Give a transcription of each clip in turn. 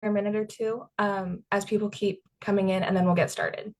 a minute or two as people keep coming in, and then we'll get started.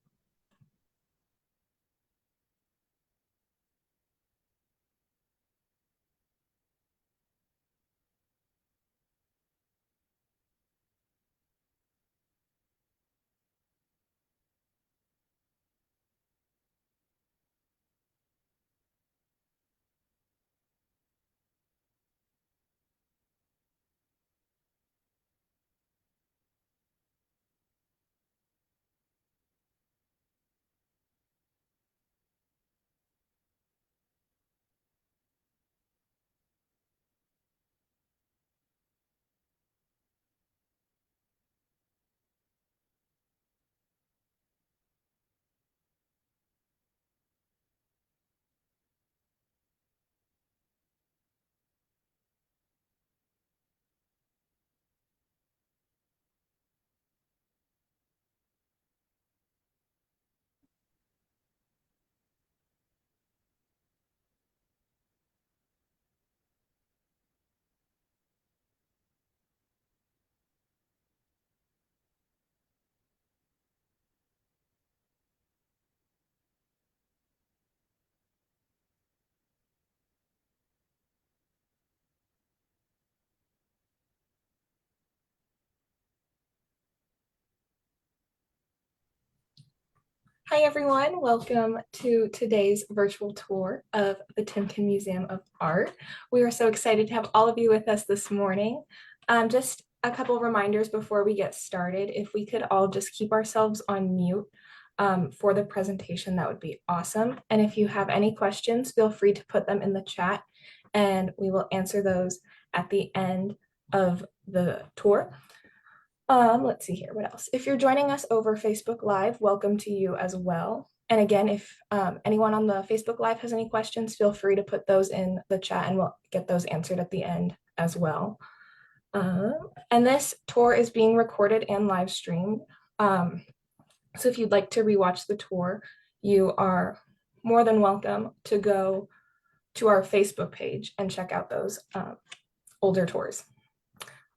Hi, everyone. Welcome to today's virtual tour of the Timken Museum of Art. We are so excited to have all of you with us this morning. Just a couple of reminders before we get started. If we could all just keep ourselves on mute for the presentation, that would be awesome. And if you have any questions, feel free to put them in the chat and we will answer those at the end of the tour. Let's see here, what else? If you're joining us over Facebook Live, welcome to you as well. And again, if anyone on the Facebook Live has any questions, feel free to put those in the chat and we'll get those answered at the end as well. And this tour is being recorded and live streamed. So if you'd like to rewatch the tour, you are more than welcome to go to our Facebook page and check out those older tours.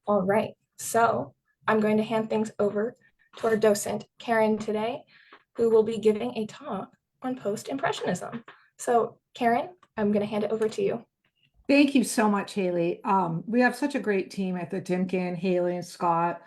All right, so I'm going to hand things over to our docent, Karen, today, who will be giving a talk on Post-Impressionism. So Karen, I'm going to hand it over to you. Thank you so much, Haley. We have such a great team at the Timken, Haley and Scott,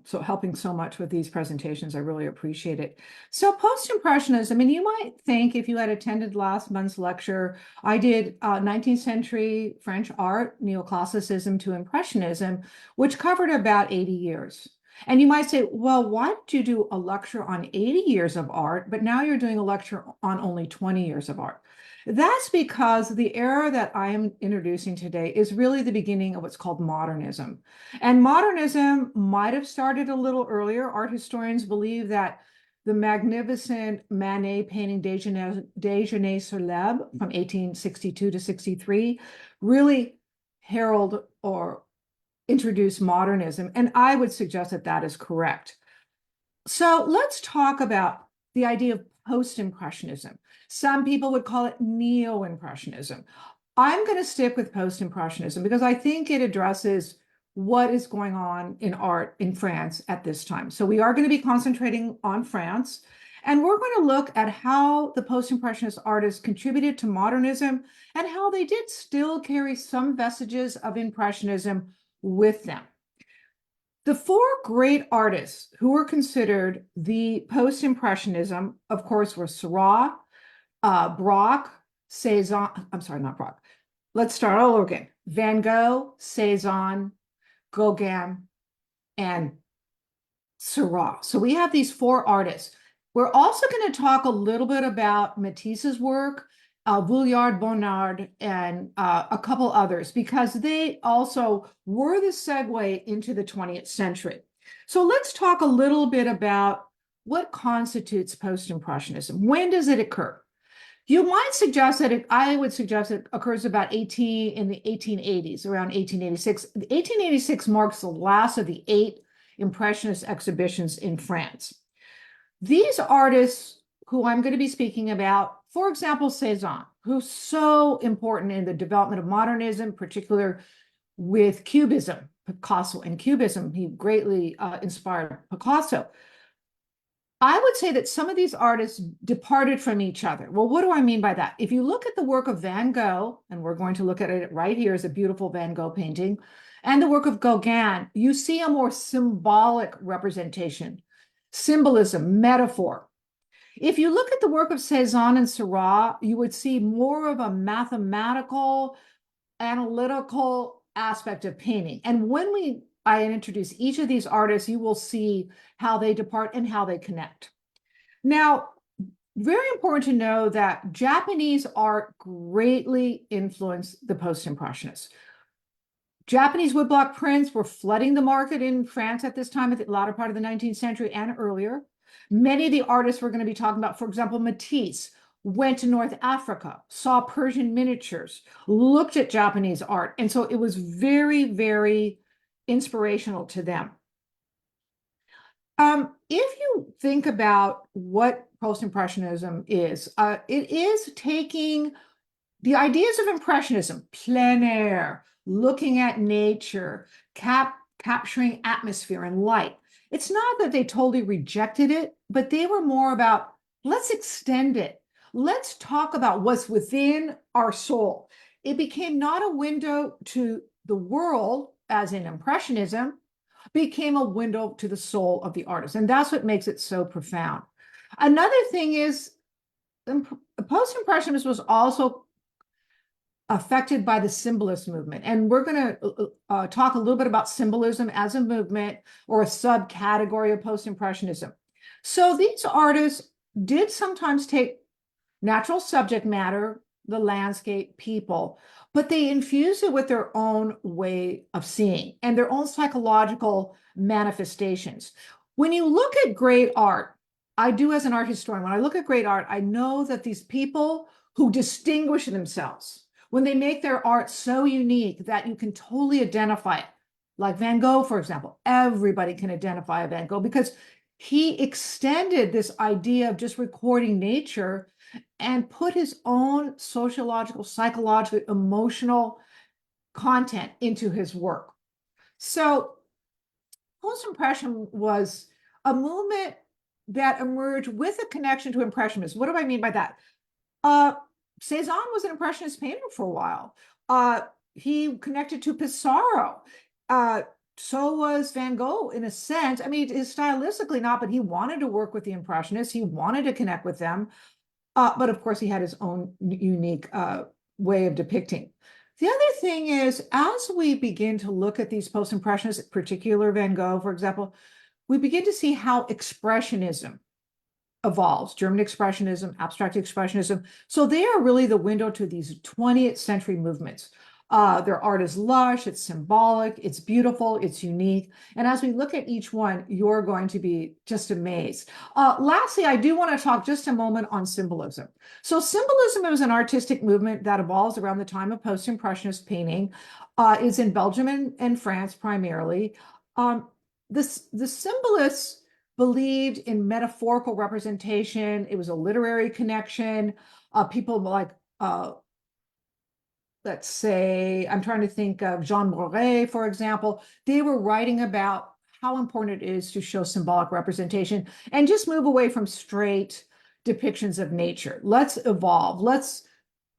so helping so much with these presentations. I really appreciate it. So Post-Impressionism, and you might think if you had attended last month's lecture, I did 19th century French art, neoclassicism to Impressionism, which covered about 80 years. And you might say, well, why did you do a lecture on 80 years of art, but now you're doing a lecture on only 20 years of art? That's because the era that I am introducing today is really the beginning of what's called modernism. And modernism might have started a little earlier. Art historians believe that the magnificent Manet painting Déjeuner sur l'Herbe from 1862 to 63 really heralded or introduced modernism. And I would suggest that that is correct. So let's talk about the idea of post-impressionism. Some people would call it neo-impressionism. I'm going to stick with post-impressionism because I think it addresses what is going on in art in France at this time. So we are going to be concentrating on France, and we're going to look at how the post-impressionist artists contributed to modernism and how they did still carry some vestiges of impressionism with them. The four great artists who were considered the post-impressionism, of course, were Seurat, Braque, Cezanne, I'm sorry, not Braque. Let's start all over again. Van Gogh, Cezanne, Gauguin, and Seurat. So we have these four artists. We're also going to talk a little bit about Matisse's work, Vuillard, Bonnard, and a couple others, because they also were the segue into the 20th century. So let's talk a little bit about what constitutes post-impressionism. When does it occur? You might suggest that I would suggest it occurs about in the 1880s, around 1886. 1886 marks the last of the 8 Impressionist exhibitions in France. These artists who I'm going to be speaking about, for example, Cezanne, who's so important in the development of modernism, particularly with Cubism. Picasso and Cubism. He greatly inspired Picasso. I would say that some of these artists departed from each other. Well, what do I mean by that? If you look at the work of Van Gogh, and we're going to look at it right here as a beautiful Van Gogh painting, and the work of Gauguin, you see a more symbolic representation, symbolism, metaphor. If you look at the work of Cezanne and Seurat, you would see more of a mathematical, analytical aspect of painting. And when I introduce each of these artists, you will see how they depart and how they connect. Now, very important to know that Japanese art greatly influenced the Post-Impressionists. Japanese woodblock prints were flooding the market in France at this time, at the latter part of the 19th century and earlier. Many of the artists we're going to be talking about, for example, Matisse, went to North Africa, saw Persian miniatures, looked at Japanese art. And so it was very, very inspirational to them. If you think about what Post-Impressionism is, it is taking the ideas of Impressionism, plein air, looking at nature, capturing atmosphere and light. It's not that they totally rejected it, but they were more about, let's extend it. Let's talk about what's within our soul. It became not a window to the world, as in Impressionism, became a window to the soul of the artist. And that's what makes it so profound. Another thing is, Post-Impressionism was also affected by the symbolist movement. And we're going to talk a little bit about symbolism as a movement or a subcategory of Post-Impressionism. So these artists did sometimes take natural subject matter, the landscape, people, but they infused it with their own way of seeing and their own psychological manifestations. When you look at great art, I do as an art historian, when I look at great art, I know that these people who distinguish themselves, when they make their art so unique that you can totally identify it, like Van Gogh, for example, everybody can identify a Van Gogh because he extended this idea of just recording nature and put his own sociological, psychological, emotional content into his work. So Post-Impression was a movement that emerged with a connection to Impressionists. What do I mean by that? Cezanne was an Impressionist painter for a while. He connected to Pissarro. So was Van Gogh in a sense. I mean, stylistically not, but he wanted to work with the Impressionists. He wanted to connect with them. But of course, he had his own unique way of depicting. The other thing is, as we begin to look at these Post-Impressionists, in particular Van Gogh, for example, we begin to see how Expressionism evolves, German Expressionism, Abstract Expressionism. So they are really the window to these 20th century movements. Their art is lush, it's symbolic, it's beautiful, it's unique. And as we look at each one, you're going to be just amazed. Lastly, I do want to talk just a moment on symbolism. So symbolism is an artistic movement that evolves around the time of Post-Impressionist painting. It's in Belgium and France primarily. The symbolists believed in metaphorical representation. It was a literary connection. People like, let's say, I'm trying to think of Jean Moret, for example. They were writing about how important it is to show symbolic representation and just move away from straight depictions of nature. Let's evolve. Let's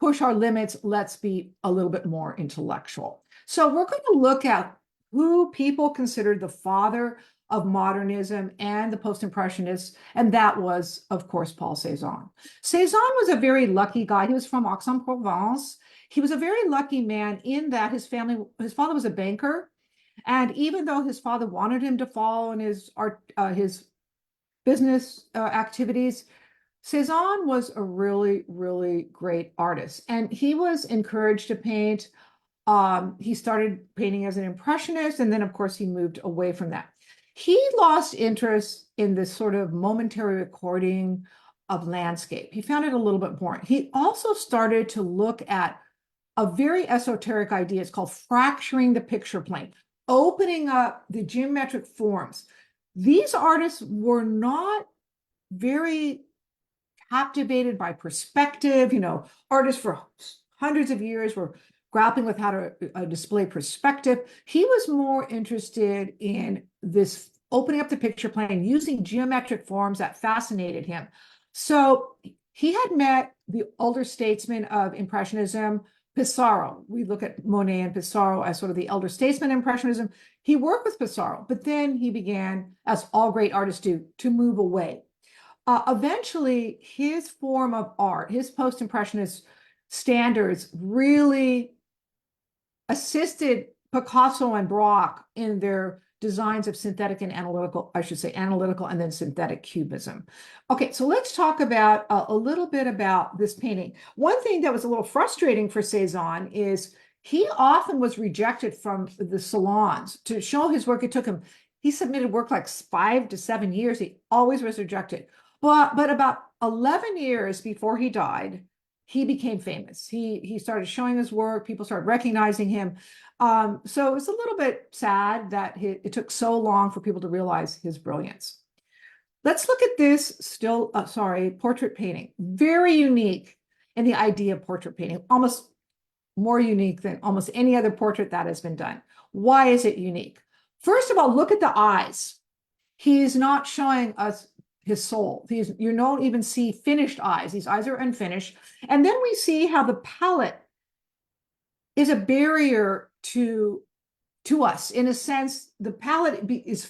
push our limits. Let's be a little bit more intellectual. So we're going to look at who people considered the father of modernism and the Post-Impressionists, and that was, of course, Paul Cezanne. Cezanne was a very lucky guy. He was from Aix-en-Provence. He was a very lucky man in that his father was a banker, and even though his father wanted him to follow in his business activities, Cezanne was a really, really great artist, and he was encouraged to paint. He started painting as an impressionist, and then, of course, he moved away from that. He lost interest in this sort of momentary recording of landscape. He found it a little bit boring. He also started to look at a very esoteric idea. It's called fracturing the picture plane, opening up the geometric forms. These artists were not very captivated by perspective. Artists for hundreds of years were grappling with how to display perspective. He was more interested in this opening up the picture plane, using geometric forms that fascinated him. So he had met the older statesman of Impressionism, Pissarro. We look at Monet and Pissarro as sort of the elder statesman of Impressionism. He worked with Pissarro, but then he began, as all great artists do, to move away. Eventually, his form of art, his post-impressionist standards really assisted Picasso and Braque in their designs of synthetic and analytical, I should say analytical and then synthetic cubism. Okay, so let's talk about a little bit about this painting. One thing that was a little frustrating for Cezanne is he often was rejected from the salons. To show his work, it took him, he submitted work like 5 to 7 years. He always was rejected. But about 11 years before he died, he became famous. He started showing his work. People started recognizing him. So it's a little bit sad that it took so long for people to realize his brilliance. Let's look at this portrait painting. Very unique in the idea of portrait painting, almost more unique than almost any other portrait that has been done. Why is it unique? First of all, look at the eyes. He is not showing us his soul. You don't even see finished eyes. These eyes are unfinished. And then we see how the palette is a barrier to us. In a sense, the palette is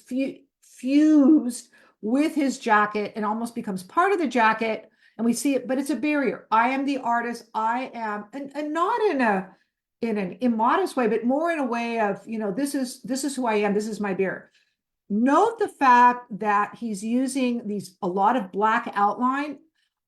fused with his jacket and almost becomes part of the jacket. And we see it, but it's a barrier. I am the artist. I am, and not in an immodest way, but more in a way of, this is who I am. This is my barrier. Note the fact that he's using a lot of black outline.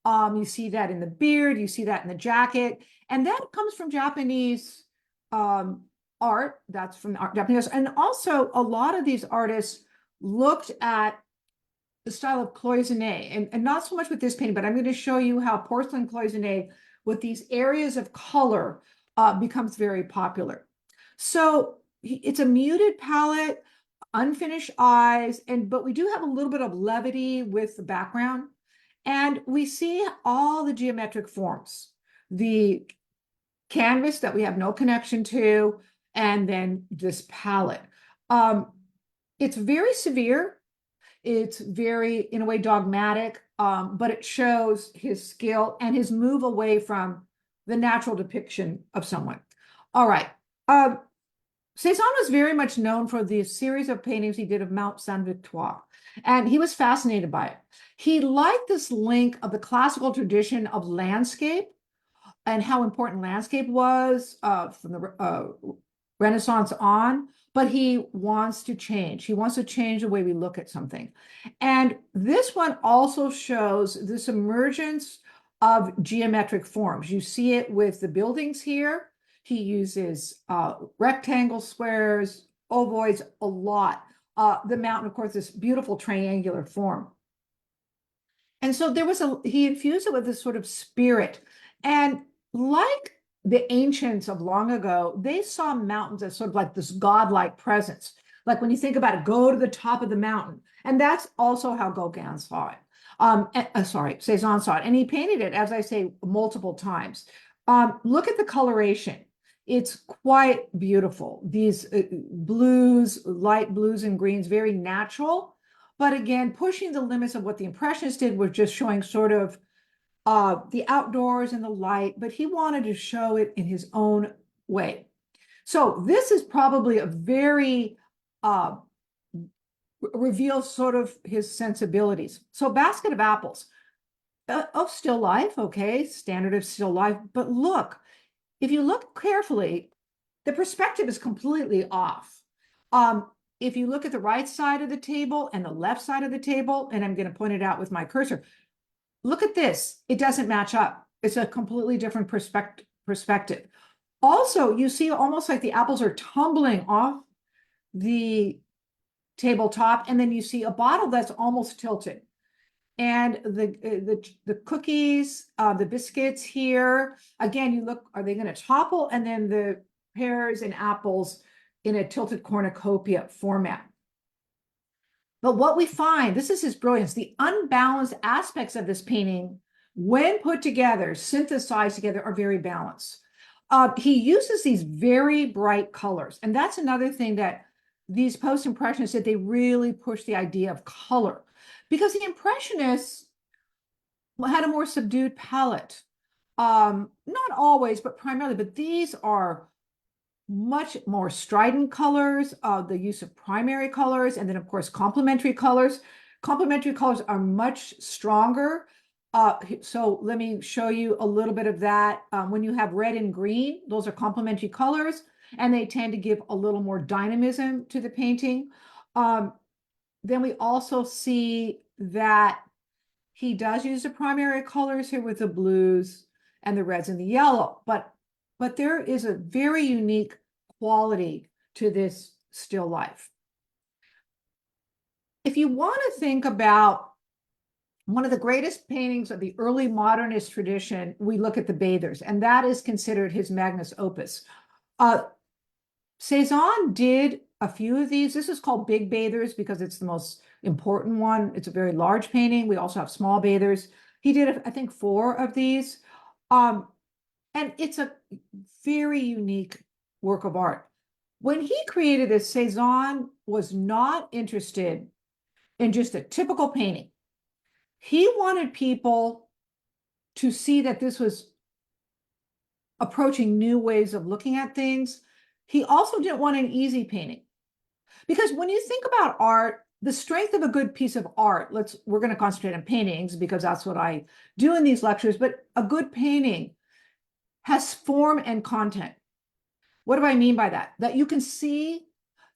You see that in the beard, you see that in the jacket, and that comes from Japanese art. That's from Japanese, and also a lot of these artists looked at the style of cloisonné, and not so much with this painting, but I'm going to show you how porcelain cloisonné with these areas of color becomes very popular. So it's a muted palette, unfinished eyes, but we do have a little bit of levity with the background. And we see all the geometric forms, the canvas that we have no connection to, and then this palette. It's very severe. It's very, in a way, dogmatic, but it shows his skill and his move away from the natural depiction of someone. All right. Cezanne was very much known for the series of paintings he did of Mount Sainte-Victoire, and he was fascinated by it. He liked this link of the classical tradition of landscape and how important landscape was from the Renaissance on, but he wants to change. He wants to change the way we look at something. And this one also shows this emergence of geometric forms. You see it with the buildings here. He uses rectangles, squares, ovoids a lot. The mountain, of course, this beautiful triangular form. And so he infused it with this sort of spirit. And like the ancients of long ago, they saw mountains as sort of like this godlike presence. Like when you think about it, go to the top of the mountain. And that's also how Gauguin saw it. Cezanne saw it. And he painted it, as I say, multiple times. Look at the coloration. It's quite beautiful. These blues, light blues and greens, very natural. But again, pushing the limits of what the Impressionists did was just showing sort of the outdoors and the light, but he wanted to show it in his own way. So this is probably a very reveals sort of his sensibilities. So Basket of Apples, of still life, okay, standard of still life, but look, if you look carefully, the perspective is completely off. If you look at the right side of the table and the left side of the table, and I'm going to point it out with my cursor, look at this. It doesn't match up. It's a completely different perspective. Also, you see almost like the apples are tumbling off the tabletop, and then you see a bottle that's almost tilted. And the cookies, the biscuits here, again, you look, are they going to topple? And then the pears and apples in a tilted cornucopia format. But what we find, this is his brilliance, the unbalanced aspects of this painting, when put together, synthesized together, are very balanced. He uses these very bright colors. And that's another thing that these post-impressionists did. They really pushed the idea of color because the impressionists had a more subdued palette. Not always, but primarily, but these are much more strident colors, the use of primary colors, and then of course complementary colors. Complementary colors are much stronger. So let me show you a little bit of that. When you have red and green, those are complementary colors, and they tend to give a little more dynamism to the painting. Then we also see that he does use the primary colors here with the blues and the reds and the yellow, but there is a very unique quality to this still life. If you want to think about one of the greatest paintings of the early modernist tradition, we look at the Bathers, and that is considered his magnus opus. Cezanne did a few of these. This is called Big Bathers because it's the most important one. It's a very large painting. We also have small bathers. He did, I think, 4 of these. And it's a very unique work of art. When he created this, Cezanne was not interested in just a typical painting. He wanted people to see that this was approaching new ways of looking at things. He also didn't want an easy painting. Because when you think about art, the strength of a good piece of art, we're going to concentrate on paintings because that's what I do in these lectures, but a good painting has form and content. What do I mean by that? That you can see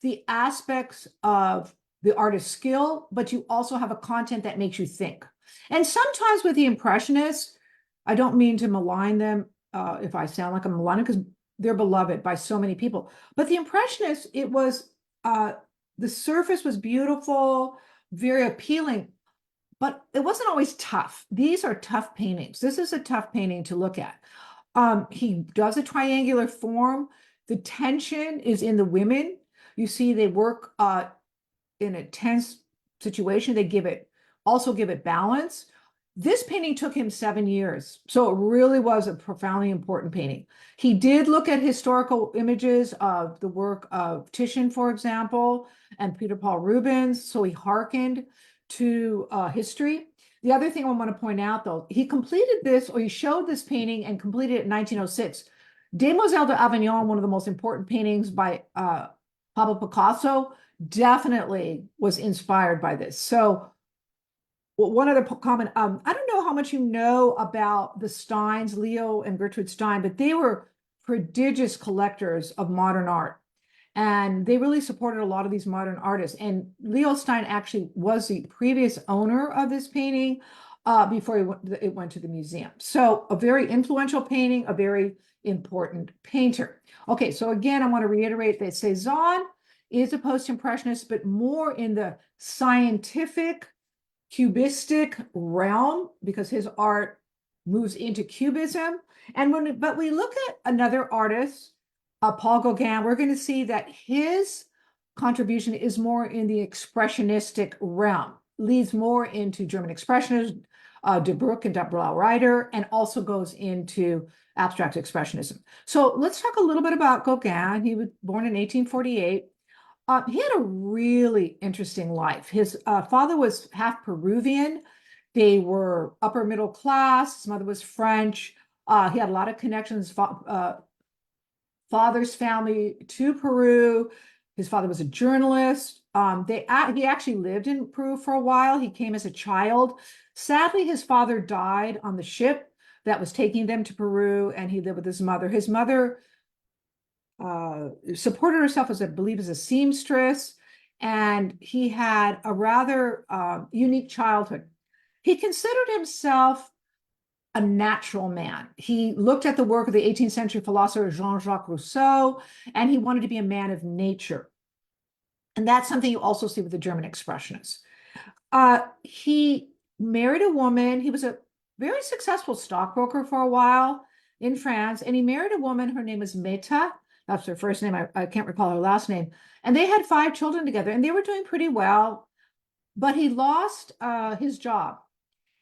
the aspects of the artist's skill, but you also have a content that makes you think. And sometimes with the Impressionists, I don't mean to malign them if I sound like I'm maligning, because they're beloved by so many people. But the Impressionists, it was the surface was beautiful, very appealing, but it wasn't always tough. These are tough paintings. This is a tough painting to look at. He does a triangular form. The tension is in the women. You see they work in a tense situation. They also give it balance. This painting took him 7 years. So it really was a profoundly important painting. He did look at historical images of the work of Titian, for example, and Peter Paul Rubens. So he hearkened to history. The other thing I want to point out, though, he showed this painting and completed it in 1906. Demoiselles d'Avignon, one of the most important paintings by Pablo Picasso, definitely was inspired by this. So one other comment, I don't know how much you know about the Steins, Leo and Gertrude Stein, but they were prodigious collectors of modern art. And they really supported a lot of these modern artists. And Leo Stein actually was the previous owner of this painting before it went to the museum. So a very influential painting, a very important painter. Okay, so again, I want to reiterate that Cezanne is a post-impressionist, but more in the scientific, cubistic realm, because his art moves into cubism. But we look at another artist, Paul Gauguin, we're going to see that his contribution is more in the expressionistic realm, leads more into German expressionism, De Bruyck and Reiter, and also goes into abstract expressionism. So let's talk a little bit about Gauguin. He was born in 1848. He had a really interesting life. His father was half Peruvian. They were upper middle class. His mother was French. He had a lot of connections. Father's family to Peru. His father was a journalist. He actually lived in Peru for a while. He came as a child. Sadly, his father died on the ship that was taking them to Peru, and he lived with his mother. His mother supported herself as, I believe, as a seamstress, and he had a rather unique childhood. He considered himself a natural man. He looked at the work of the 18th century philosopher Jean-Jacques Rousseau, and he wanted to be a man of nature. And that's something you also see with the German expressionists. He married a woman. He was a very successful stockbroker for a while in France, and he married a woman. Her name is Meta. That's her first name. I can't recall her last name. And they had 5 children together, and they were doing pretty well. But he lost his job.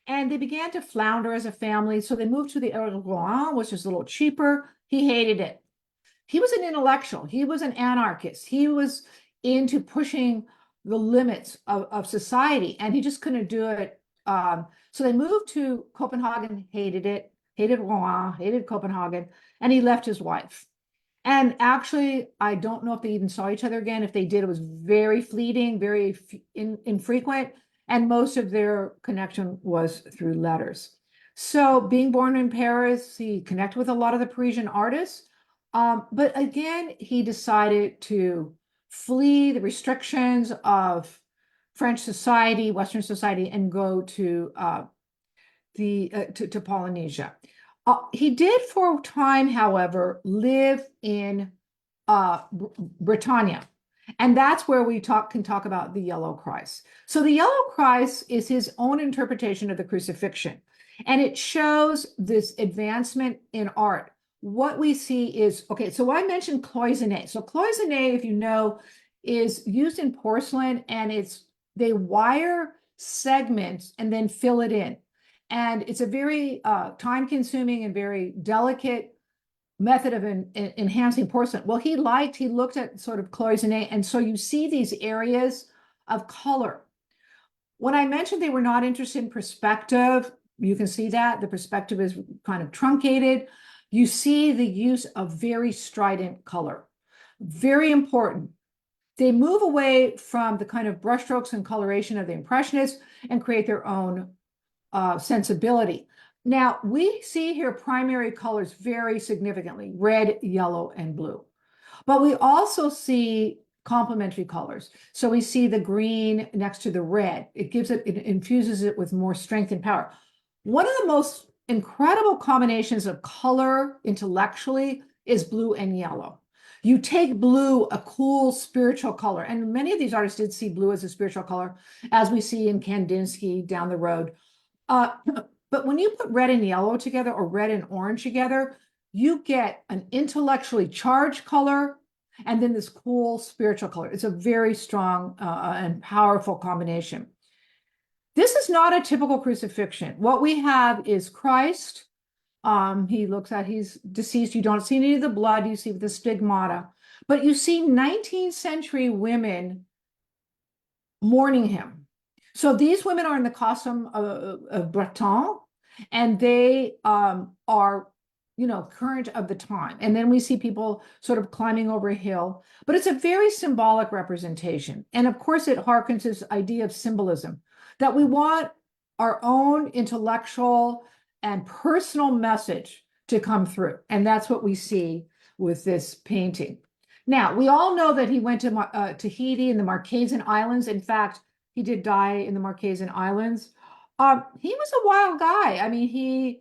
And they began to flounder as a family. So they moved to the Rouen, which is a little cheaper. He hated it. He was an intellectual. He was an anarchist. He was into pushing the limits of society, and he just couldn't do it. So they moved to Copenhagen, hated it, hated Rouen, hated Copenhagen, and he left his wife. And actually, I don't know if they even saw each other again. If they did, it was very fleeting, very infrequent, and most of their connection was through letters. So being born in Paris, he connected with a lot of the Parisian artists. But again, he decided to flee the restrictions of French society, Western society, and go to to Polynesia. He did for a time, however, live in Britannia. And that's where we can talk about the Yellow Christ. So the Yellow Christ is his own interpretation of the crucifixion. And it shows this advancement in art. What we see is, okay, so I mentioned cloisonné. So cloisonné, if you know, is used in porcelain, and they wire segments and then fill it in. And it's a very time-consuming and very delicate method of enhancing porcelain. Well, he looked at sort of cloisonné, and so you see these areas of color. When I mentioned they were not interested in perspective, you can see that the perspective is kind of truncated. You see the use of very strident color. Very important. They move away from the kind of brushstrokes and coloration of the Impressionists and create their own sensibility. Now, we see here primary colors very significantly, red, yellow, and blue. But we also see complementary colors. So we see the green next to the red. It infuses it with more strength and power. One of the most incredible combinations of color intellectually is blue and yellow. You take blue, a cool spiritual color, and many of these artists did see blue as a spiritual color, as we see in Kandinsky down the road. But when you put red and yellow together, or red and orange together, you get an intellectually charged color and then this cool spiritual color. It's a very strong and powerful combination. This is not a typical crucifixion. What we have is Christ. He's deceased. You don't see any of the blood. You see the stigmata. But you see 19th century women mourning him. So these women are in the costume of Breton, and they are, current of the time. And then we see people sort of climbing over a hill, but it's a very symbolic representation. And of course, it harkens this idea of symbolism, that we want our own intellectual and personal message to come through. And that's what we see with this painting. Now, we all know that he went to Tahiti and the Marquesan Islands. In fact, he did die in the Marquesan Islands. He was a wild guy. I mean,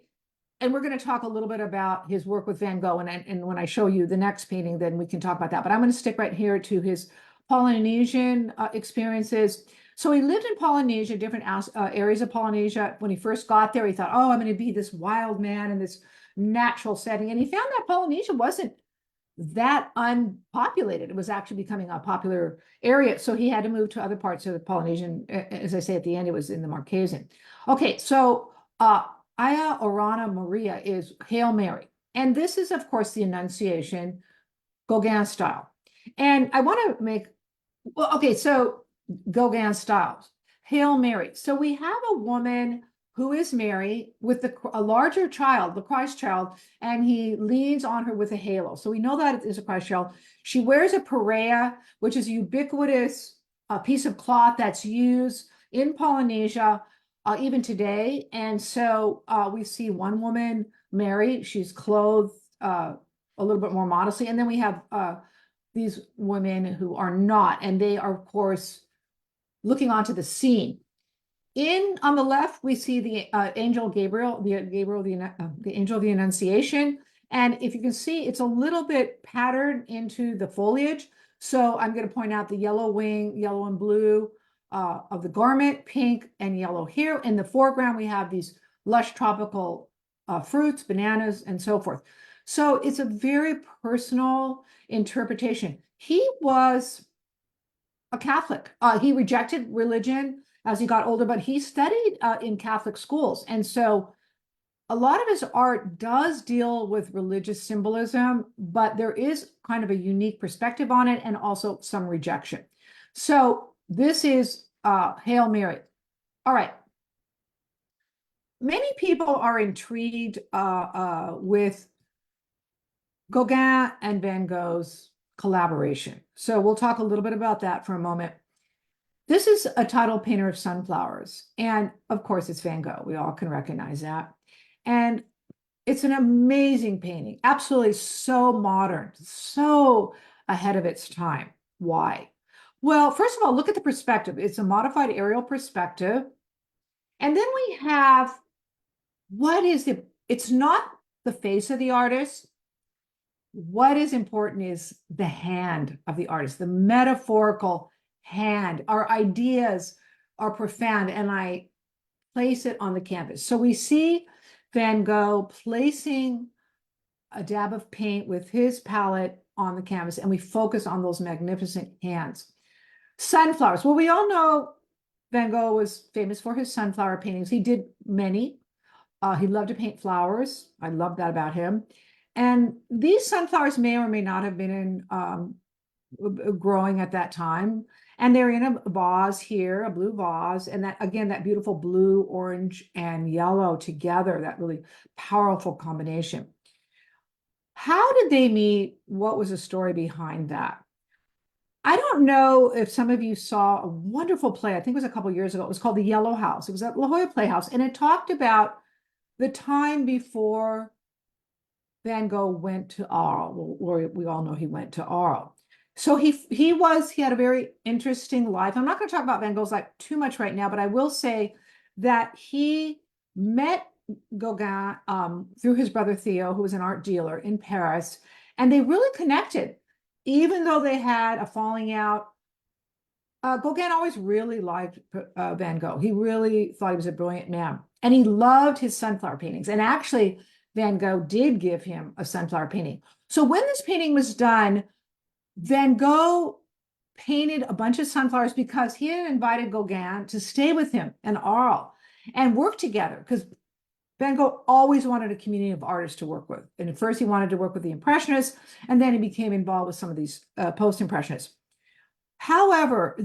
and we're going to talk a little bit about his work with Van Gogh. And when I show you the next painting, then we can talk about that. But I'm going to stick right here to his Polynesian experiences. So he lived in Polynesia, different areas of Polynesia. When he first got there, he thought, oh, I'm going to be this wild man in this natural setting. And he found that Polynesia wasn't that unpopulated. It was actually becoming a popular area. So he had to move to other parts of the Polynesian. As I say at the end, it was in the Marquesan. Okay, so Aya Orana Maria is Hail Mary. And this is, of course, the Annunciation, Gauguin style. And I want to make, well, okay, so Gauguin styles. Hail Mary. So we have a woman who is Mary with a larger child, the Christ child, and he leans on her with a halo. So we know that it is a Christ child. She wears a parea, which is a ubiquitous piece of cloth that's used in Polynesia even today. And so we see one woman, Mary, she's clothed a little bit more modestly. And then we have these women who are not, and they are, of course, looking onto the scene. On the left, we see the angel Gabriel, the angel of the Annunciation. And if you can see, it's a little bit patterned into the foliage. So I'm going to point out the yellow wing, yellow and blue of the garment, pink and yellow here. In the foreground, we have these lush tropical fruits, bananas, and so forth. So it's a very personal interpretation. He was a Catholic. He rejected religion as he got older, but he studied in Catholic schools. And so a lot of his art does deal with religious symbolism, but there is kind of a unique perspective on it and also some rejection. So this is Hail Mary. All right. Many people are intrigued with Gauguin and Van Gogh's collaboration. So we'll talk a little bit about that for a moment. This is a title painter of sunflowers. And of course, it's Van Gogh. We all can recognize that. And it's an amazing painting, absolutely so modern, so ahead of its time. Why? Well, first of all, look at the perspective. It's a modified aerial perspective. And then we have, it's not the face of the artist. What is important is the hand of the artist, the metaphorical hand. Our ideas are profound, and I place it on the canvas. So we see Van Gogh placing a dab of paint with his palette on the canvas, and we focus on those magnificent hands. Sunflowers. Well, we all know Van Gogh was famous for his sunflower paintings. He did many. He loved to paint flowers. I love that about him. And these sunflowers may or may not have been growing at that time. And they're in a vase here, a blue vase. And that, again, that beautiful blue, orange, and yellow together, that really powerful combination. How did they meet? What was the story behind that? I don't know if some of you saw a wonderful play, I think it was a couple of years ago. It was called The Yellow House. It was at La Jolla Playhouse. And it talked about the time before Van Gogh went to Arles, or we all know he went to Arles. So he had a very interesting life. I'm not going to talk about Van Gogh's life too much right now, but I will say that he met Gauguin through his brother Theo, who was an art dealer in Paris, and they really connected, even though they had a falling out. Gauguin always really liked Van Gogh. He really thought he was a brilliant man, and he loved his sunflower paintings. And actually, Van Gogh did give him a sunflower painting. So when this painting was done, Van Gogh painted a bunch of sunflowers because he had invited Gauguin to stay with him in Arles and work together, because Van Gogh always wanted a community of artists to work with. And at first he wanted to work with the Impressionists, and then he became involved with some of these Post-Impressionists. However,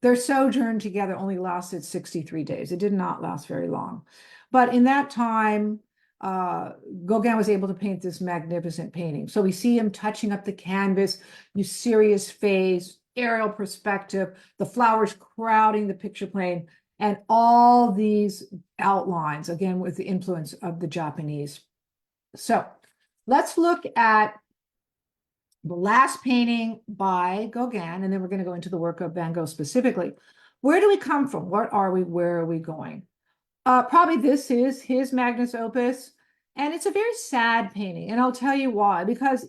their sojourn together only lasted 63 days. It did not last very long. But in that time, Gauguin was able to paint this magnificent painting. So we see him touching up the canvas, you serious face, aerial perspective, the flowers crowding the picture plane, and all these outlines, again, with the influence of the Japanese. So let's look at the last painting by Gauguin, and then we're going to go into the work of Van Gogh specifically. Where do we come from? What are we? Where are we going? Probably this is his magnus opus, and it's a very sad painting, and I'll tell you why. Because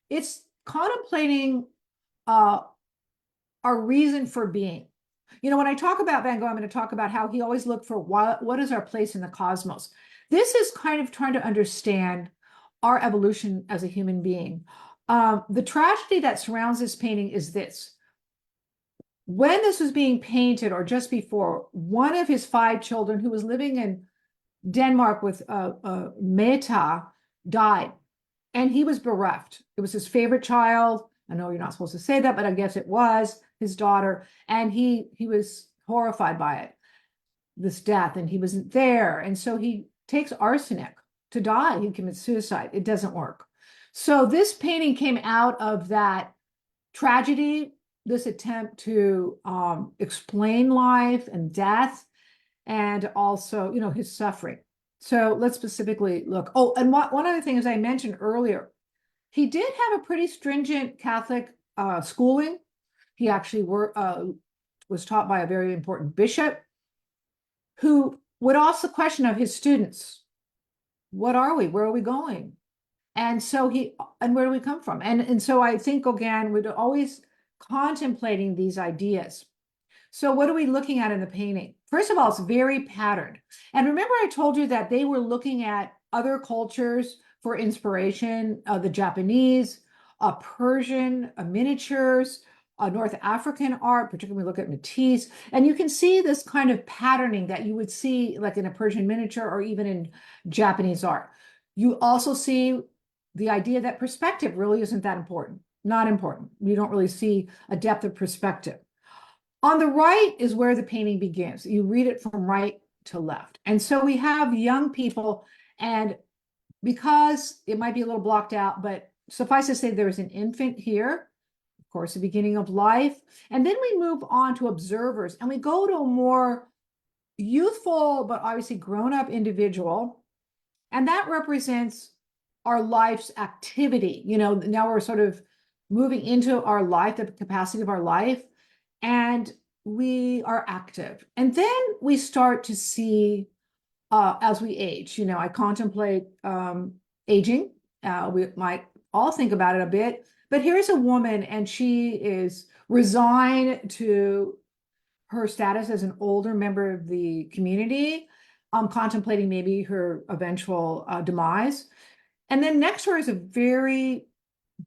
it's contemplating our reason for being. You know, when I talk about Van Gogh, I'm going to talk about how he always looked for what is our place in the cosmos. This is kind of trying to understand our evolution as a human being. The tragedy that surrounds this painting is this. When this was being painted, or just before, one of his 5 children, who was living in Denmark with Meta, died, and he was bereft. It was his favorite child. I know you're not supposed to say that, but I guess it was his daughter, and he was horrified by it, this death, and he wasn't there, and so he takes arsenic to die. He commits suicide. It doesn't work. So this painting came out of that tragedy, this attempt to explain life and death, and also, you know, his suffering. So let's specifically look. Oh, and one other thing, as I mentioned earlier, he did have a pretty stringent Catholic schooling. He actually was taught by a very important bishop, who would ask the question of his students, what are we? Where are we going? And so where do we come from? And so I think Gauguin would always contemplating these ideas. So what are we looking at in the painting? First of all, it's very patterned. And remember, I told you that they were looking at other cultures for inspiration, the Japanese, Persian, miniatures, North African art, particularly when we look at Matisse, and you can see this kind of patterning that you would see like in a Persian miniature or even in Japanese art. You also see the idea that perspective really isn't that important, not important. You don't really see a depth of perspective. On the right is where the painting begins. You read it from right to left. And so we have young people, and because it might be a little blocked out, but suffice to say there's an infant here, of course, the beginning of life. And then we move on to observers, and we go to a more youthful, but obviously grown-up individual. And that represents our life's activity. You know, now we're sort of moving into our life, the capacity of our life, and we are active. And then we start to see as we age. You know, I contemplate aging. We might all think about it a bit, but here's a woman, and she is resigned to her status as an older member of the community, contemplating maybe her eventual demise. And then next to her is a very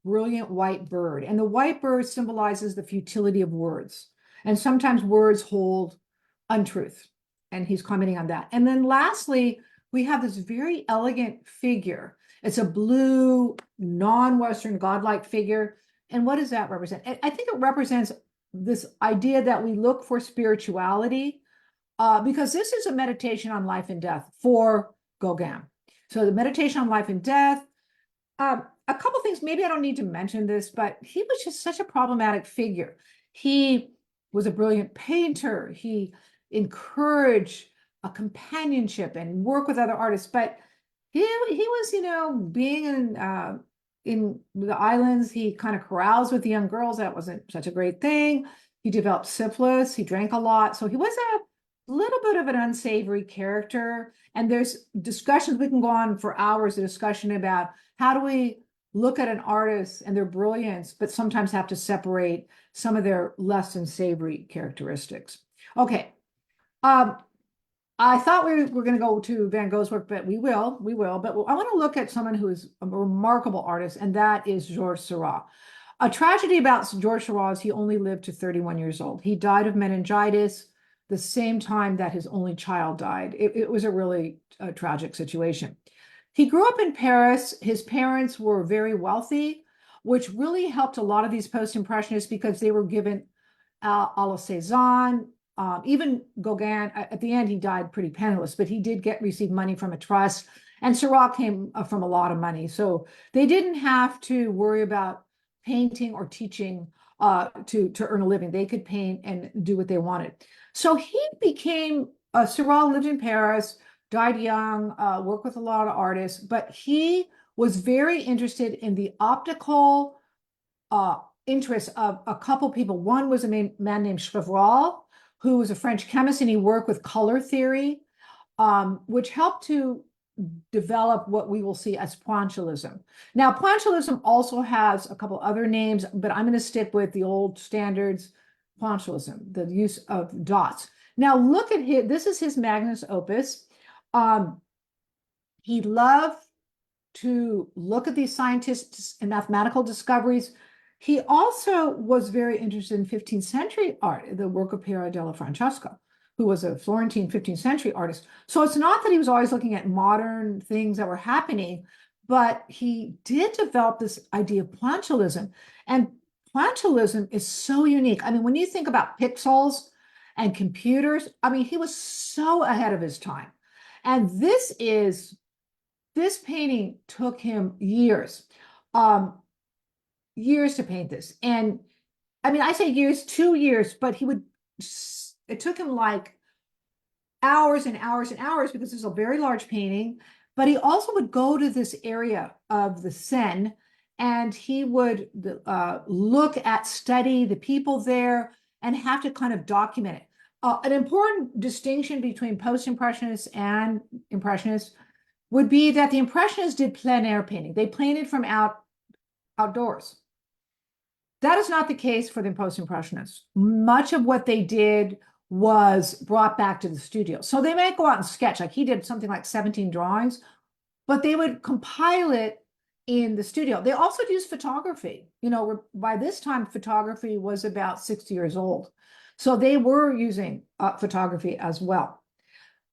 brilliant white bird. And the white bird symbolizes the futility of words. And sometimes words hold untruth. And he's commenting on that. And then lastly, we have this very elegant figure. It's a blue, non-Western godlike figure. And what does that represent? I think it represents this idea that we look for spirituality, because this is a meditation on life and death for Gauguin. So the meditation on life and death, a couple things, maybe I don't need to mention this, but he was just such a problematic figure. He was a brilliant painter. He encouraged a companionship and work with other artists, but he was, you know, being in the islands, he kind of caroused with the young girls. That wasn't such a great thing. He developed syphilis. He drank a lot. So he was a little bit of an unsavory character. And there's discussions, we can go on for hours, a discussion about how do we look at an artist and their brilliance, but sometimes have to separate some of their less than savory characteristics. Okay. I thought we were going to go to Van Gogh's work, but we will. But I want to look at someone who is a remarkable artist, and that is George Seurat. A tragedy about George Seurat is he only lived to 31 years old. He died of meningitis the same time that his only child died. It was a really tragic situation. He grew up in Paris. His parents were very wealthy, which really helped a lot of these post-impressionists because they were given a la Cezanne. Even Gauguin, at the end, he died pretty penniless, but he did receive money from a trust. And Seurat came from a lot of money. So they didn't have to worry about painting or teaching to earn a living. They could paint and do what they wanted. So he became, Seurat lived in Paris, died young, worked with a lot of artists, but he was very interested in the optical interests of a couple people. One was a man named Chevreul, who was a French chemist, and he worked with color theory, which helped to develop what we will see as pointillism. Now, pointillism also has a couple other names, but I'm going to stick with the old standards, pointillism, the use of dots. Now, look at his, this is his magnus opus. He loved to look at these scientists and mathematical discoveries. He also was very interested in 15th century art, the work of Piero della Francesca, who was a Florentine 15th century artist. So it's not that he was always looking at modern things that were happening, but he did develop this idea of pointillism. And pointillism is so unique. I mean, when you think about pixels and computers, I mean, he was so ahead of his time. And this painting took him years. Years to paint this. And I mean, I say years, 2 years, but it took him like hours and hours and hours because it's a very large painting. But he also would go to this area of the Seine, and he would study the people there and have to kind of document it. An important distinction between post-impressionists and impressionists would be that the impressionists did plein air painting. They painted from outdoors. That is not the case for the post-impressionists. Much of what they did was brought back to the studio. So they might go out and sketch, like he did something like 17 drawings, but they would compile it in the studio. They also used photography. You know, by this time, photography was about 60 years old. So they were using photography as well.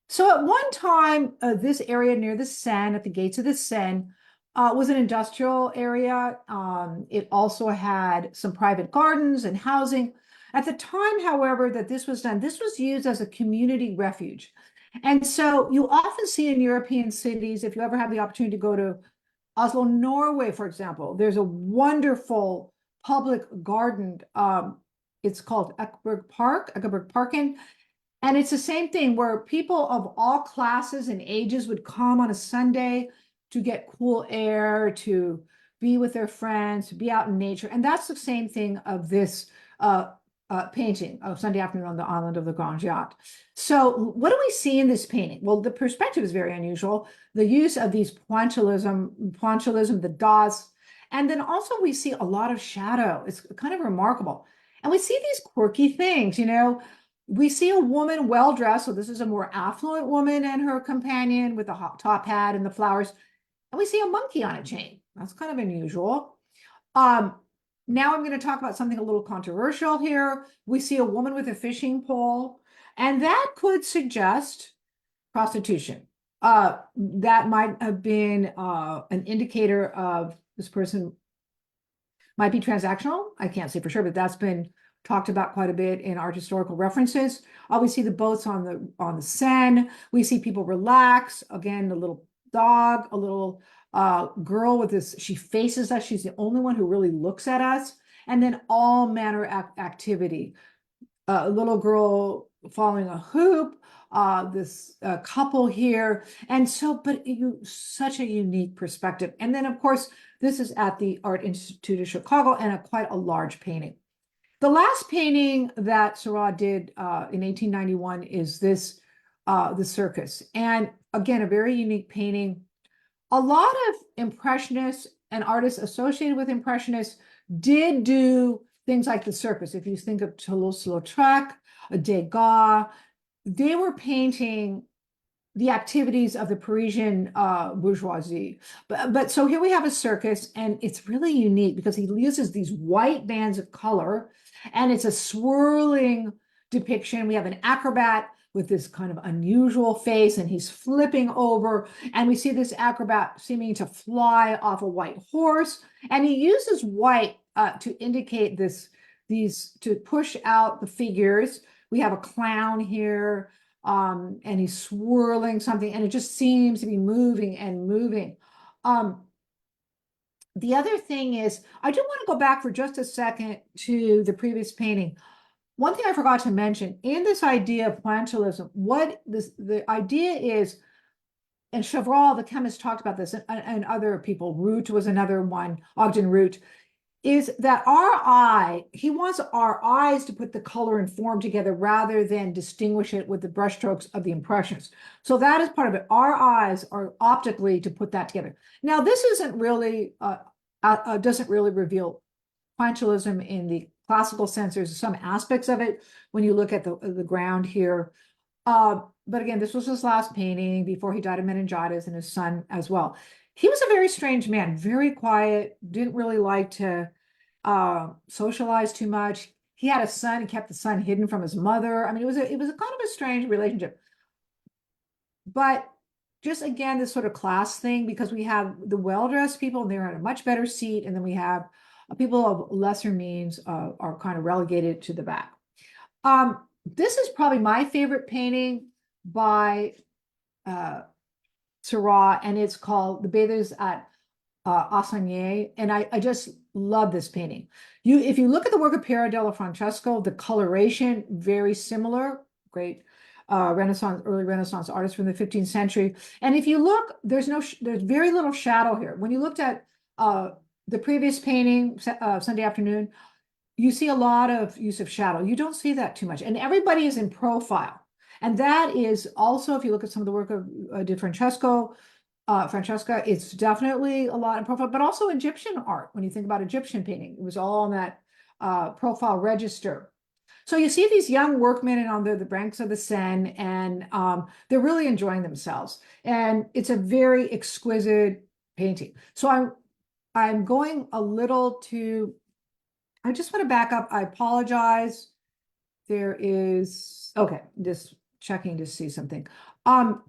So at one time, this area near the Seine, at the gates of the Seine, was an industrial area. It also had some private gardens and housing. At the time, however, that this was done, this was used as a community refuge. And so you often see in European cities, if you ever have the opportunity to go to Oslo, Norway, for example, there's a wonderful public garden. It's called Ekeberg Parken. And it's the same thing where people of all classes and ages would come on a Sunday to get cool air, to be with their friends, to be out in nature. And that's the same thing of this painting of Sunday afternoon on the island of the Grand Jatte. So what do we see in this painting? Well, the perspective is very unusual. The use of these pointillism, the dots, and then also we see a lot of shadow. It's kind of remarkable. And we see these quirky things, you know. We see a woman well-dressed, so this is a more affluent woman and her companion with a top hat and the flowers. And we see a monkey on a chain. That's kind of unusual. Now I'm going to talk about something a little controversial here. We see a woman with a fishing pole, and that could suggest prostitution. That might have been an indicator of this person might be transactional. I can't say for sure, but that's been talked about quite a bit in art historical references. We see the boats on the Seine. We see people relax. Again, the little dog, a little girl with this, she faces us. She's the only one who really looks at us. And then all manner of activity. A little girl following a hoop, this couple here. And so, but such a unique perspective. And then, of course, this is at the Art Institute of Chicago and quite a large painting. The last painting that Seurat did in 1891 is this, the Circus. And again, a very unique painting. A lot of Impressionists and artists associated with Impressionists did do things like the Circus. If you think of Toulouse-Lautrec, Degas, they were painting the activities of the Parisian bourgeoisie. But so here we have a circus, and it's really unique because he uses these white bands of color, and it's a swirling depiction. We have an acrobat with this kind of unusual face, and he's flipping over, and we see this acrobat seeming to fly off a white horse, and he uses white to indicate to push out the figures. We have a clown here, and he's swirling something, and it just seems to be moving and moving. The other thing is, I do want to go back for just a second to the previous painting. One thing I forgot to mention, in this idea of pointillism, the idea is, and Chevreul, the chemist, talked about this, and other people, Root was another one, Ogden Root, is that he wants our eyes to put the color and form together rather than distinguish it with the brushstrokes of the Impressionists. So that is part of it. Our eyes are optically to put that together. Now, this doesn't really reveal pointillism in the classical sense. There's some aspects of it when you look at the ground here. But again, this was his last painting before he died of meningitis, and his son as well. He was a very strange man, very quiet, didn't really like to socialize too much. He had a son, he kept the son hidden from his mother. I mean, it was a kind of a strange relationship. But just again, this sort of class thing, because we have the well-dressed people, and they're in a much better seat, and then we have people of lesser means are kind of relegated to the back. This is probably my favorite painting by Seurat, and it's called The Bathers at Assagne, and I just love this painting. If you look at the work of Piero della Francesco, the coloration, very similar, great early Renaissance artist from the 15th century. And if you look, there's very little shadow here. When you looked at the previous painting, Sunday Afternoon, you see a lot of use of shadow. You don't see that too much. And everybody is in profile. And that is also, if you look at some of the work of Francesca, it's definitely a lot in profile, but also Egyptian art. When you think about Egyptian painting, it was all on that profile register. So you see these young workmen and on the banks of the Seine, and they're really enjoying themselves. And it's a very exquisite painting. So I'm going a little too, I just want to back up. I apologize. There is, okay, just checking to see something. Um,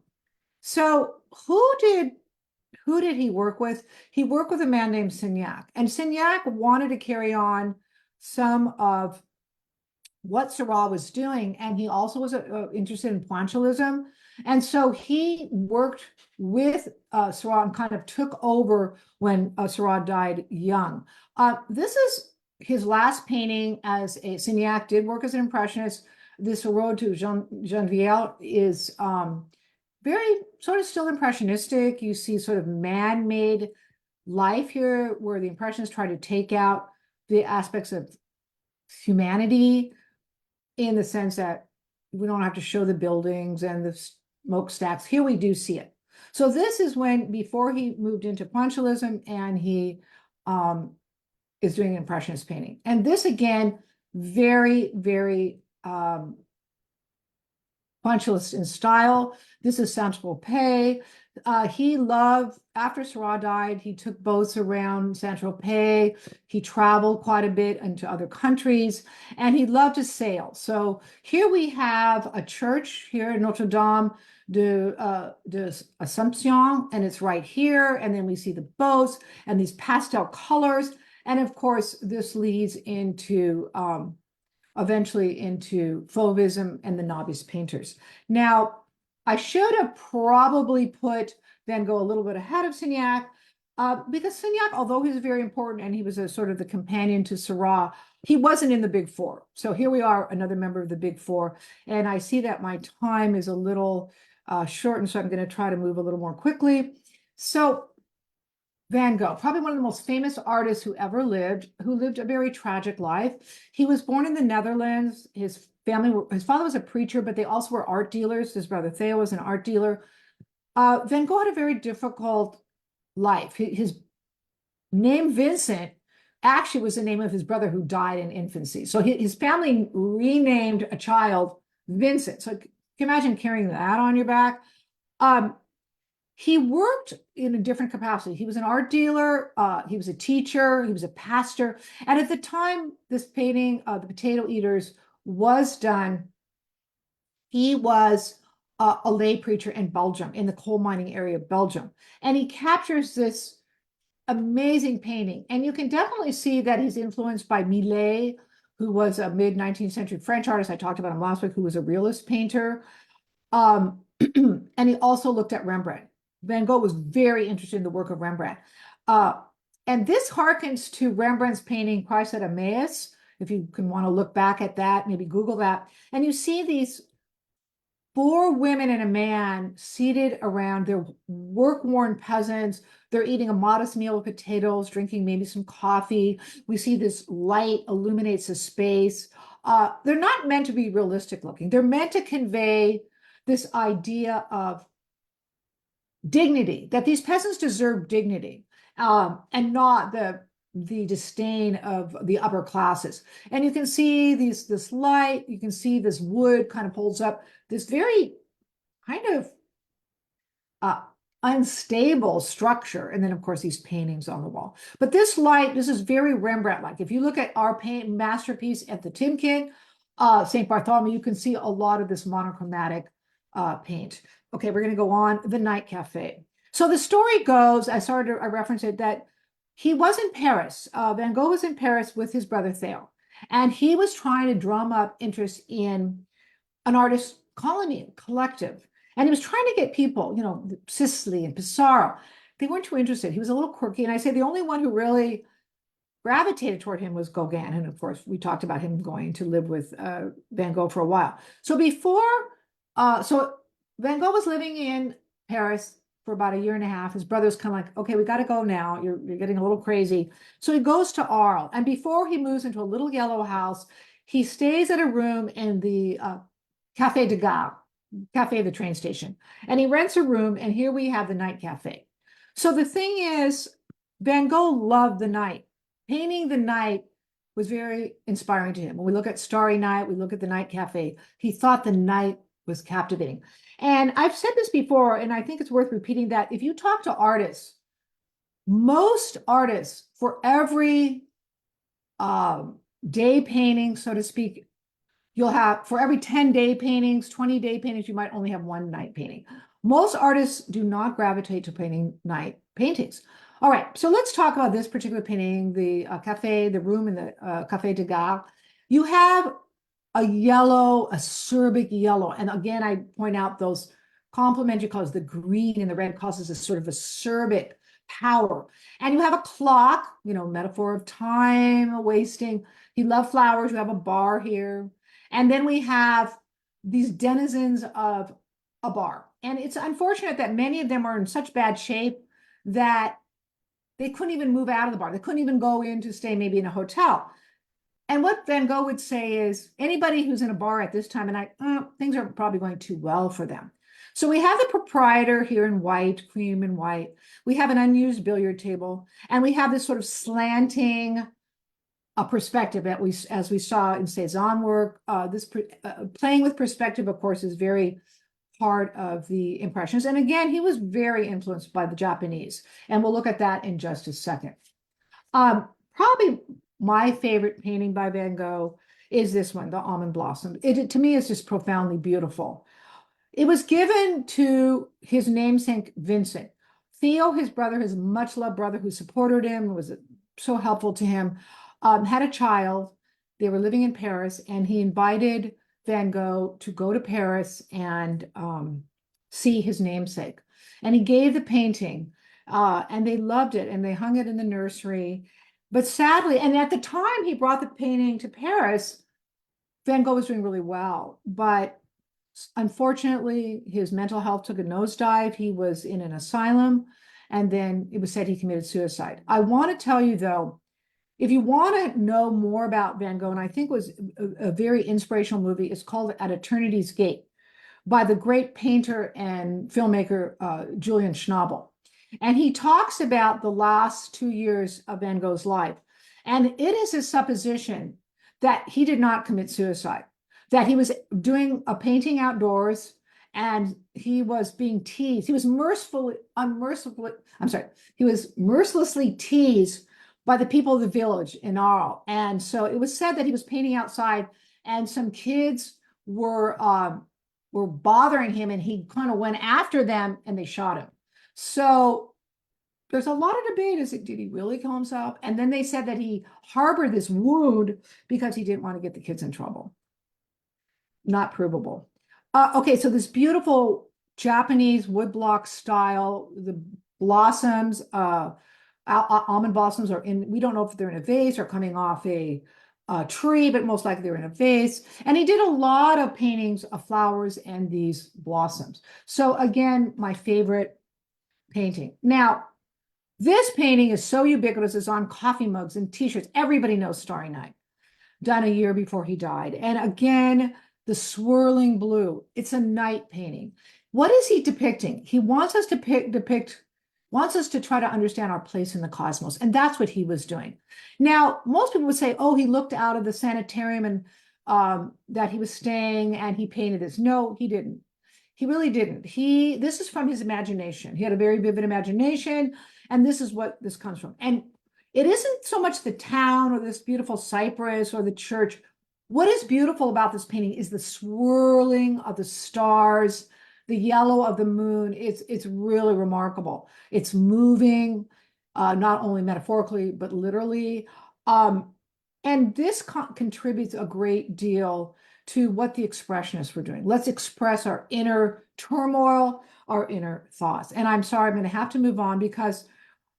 so who did he work with? He worked with a man named Signac, and Signac wanted to carry on some of what Seurat was doing, and he also was interested in pointillism. And so he worked with Seurat and kind of took over when Seurat died young. This is his last painting as a Signac did work as an impressionist. This Road to Genevieve is very sort of still impressionistic. You see sort of man-made life here where the impressionists try to take out the aspects of humanity in the sense that we don't have to show the buildings and the smokestacks. Here we do see it. So this is when, before he moved into pointillism, and he is doing impressionist painting. And this again, very, very pointillist in style. This is Saint-Tropez. He loved, after Seurat died, he took boats around Saint-Tropez. He traveled quite a bit into other countries, and he loved to sail. So here we have a church here in Notre Dame de Assumption, and it's right here. And then we see the boats and these pastel colors. And of course, this leads into eventually into Fauvism and the novice painters. Now, I should have probably put Van Gogh a little bit ahead of Signac, because Signac, although he was very important and he was a sort of the companion to Seurat, he wasn't in the Big Four. So here we are, another member of the Big Four. And I see that my time is a little shortened, so I'm going to try to move a little more quickly. So Van Gogh, probably one of the most famous artists who ever lived, who lived a very tragic life. He was born in the Netherlands. His father was a preacher, but they also were art dealers. His brother Theo was an art dealer. Van Gogh had a very difficult life. His name Vincent actually was the name of his brother who died in infancy. So his family renamed a child Vincent. So can you imagine carrying that on your back? He worked in a different capacity. He was an art dealer, he was a teacher, he was a pastor. And at the time this painting, The Potato Eaters, was done, he was a lay preacher in Belgium, in the coal mining area of Belgium. And he captures this amazing painting. And you can definitely see that he's influenced by Millet, who was a mid-19th century French artist. I talked about him last week, who was a realist painter. And he also looked at Rembrandt. Van Gogh was very interested in the work of Rembrandt. And this harkens to Rembrandt's painting, Christ at Emmaus. If you can want to look back at that, maybe Google that. And you see these 4 women and a man seated around. They're work-worn peasants. They're eating a modest meal of potatoes, drinking maybe some coffee. We see this light illuminates the space. They're not meant to be realistic looking. They're meant to convey this idea of dignity, that these peasants deserve dignity, and not the disdain of the upper classes. And you can see this light, you can see this wood kind of holds up this very kind of unstable structure. And then of course these paintings on the wall. But this light, this is very Rembrandt-like. If you look at our masterpiece at the Timken, St. Bartholomew, you can see a lot of this monochromatic paint. Okay, we're going to go on. The Night Cafe. So the story goes, I referenced it, that he was in Paris. Van Gogh was in Paris with his brother Theo. And he was trying to drum up interest in an artist colony, collective. And he was trying to get people, you know, Sicily and Pissarro. They weren't too interested. He was a little quirky. And I say the only one who really gravitated toward him was Gauguin. And of course, we talked about him going to live with Van Gogh for a while. So so Van Gogh was living in Paris for about a year and a half. His brother's kind of like, okay, we got to go now. You're getting a little crazy. So he goes to Arles. And before he moves into a little yellow house, he stays at a room in the Café de Gare, Café, the train station. And he rents a room, and here we have the Night Cafe. So the thing is, Van Gogh loved the night. Painting the night was very inspiring to him. When we look at Starry Night, we look at the Night Cafe, he thought the night was captivating. And I've said this before, and I think it's worth repeating, that if you talk to artists, Most artists, for every day painting, so to speak, you'll have, for every 10-day paintings, 20-day paintings, you might only have one night painting. Most artists do not gravitate to painting night paintings. All right, so let's talk about this particular painting, the the room in the Café de Gauguin. You have a yellow, acerbic yellow. And again, I point out those complementary colors, the green and the red causes a sort of acerbic power. And you have a clock, metaphor of time, wasting. You love flowers, you have a bar here. And then we have these denizens of a bar. And it's unfortunate that many of them are in such bad shape that they couldn't even move out of the bar. They couldn't even go in to stay maybe in a hotel. And what Van Gogh would say is anybody who's in a bar at this time of night, things are probably going too well for them. So we have the proprietor here in white, cream and white. We have an unused billiard table, and we have this sort of slanting perspective that as we saw in Cezanne work. Playing with perspective, of course, is very part of the Impressionists. And again, he was very influenced by the Japanese, and we'll look at that in just a second. Probably my favorite painting by Van Gogh is this one, the Almond Blossom. It to me is just profoundly beautiful. It was given to his namesake, Vincent. Theo, his brother, his much-loved brother who supported him, was so helpful to him, had a child. They were living in Paris, and he invited Van Gogh to go to Paris and see his namesake. And he gave the painting, and they loved it, and they hung it in the nursery. But sadly, and at the time he brought the painting to Paris, Van Gogh was doing really well. But unfortunately, his mental health took a nosedive. He was in an asylum, and then it was said he committed suicide. I want to tell you, though, if you want to know more about Van Gogh, and I think it was a very inspirational movie, it's called At Eternity's Gate by the great painter and filmmaker Julian Schnabel. And he talks about the last 2 years of Van Gogh's life. And it is a supposition that he did not commit suicide, that he was doing a painting outdoors and he was being teased. He was mercilessly teased by the people of the village in Arles. And so it was said that he was painting outside and some kids were bothering him, and he kind of went after them and they shot him. So there's a lot of debate. Did he really kill himself? And then they said that he harbored this wound because he didn't want to get the kids in trouble. Not provable. Okay, so this beautiful Japanese woodblock style, the blossoms, almond blossoms are in, we don't know if they're in a vase or coming off a tree, but most likely they're in a vase. And he did a lot of paintings of flowers and these blossoms. So again, my favorite painting. Now, this painting is so ubiquitous, it's on coffee mugs and t-shirts. Everybody knows Starry Night, done a year before he died. And again, the swirling blue, it's a night painting. What is he depicting? He wants us to wants us to try to understand our place in the cosmos. And that's what he was doing. Now, most people would say, oh, he looked out of the sanitarium and that he was staying and he painted this. No, he didn't. He really didn't. This is from his imagination. He had a very vivid imagination, and this is what this comes from. And it isn't so much the town or this beautiful cypress or the church. What is beautiful about this painting is the swirling of the stars, the yellow of the moon. It's really remarkable. It's moving, not only metaphorically, but literally. And this contributes a great deal to what the Expressionists were doing. Let's express our inner turmoil, our inner thoughts. And I'm sorry, I'm going to have to move on because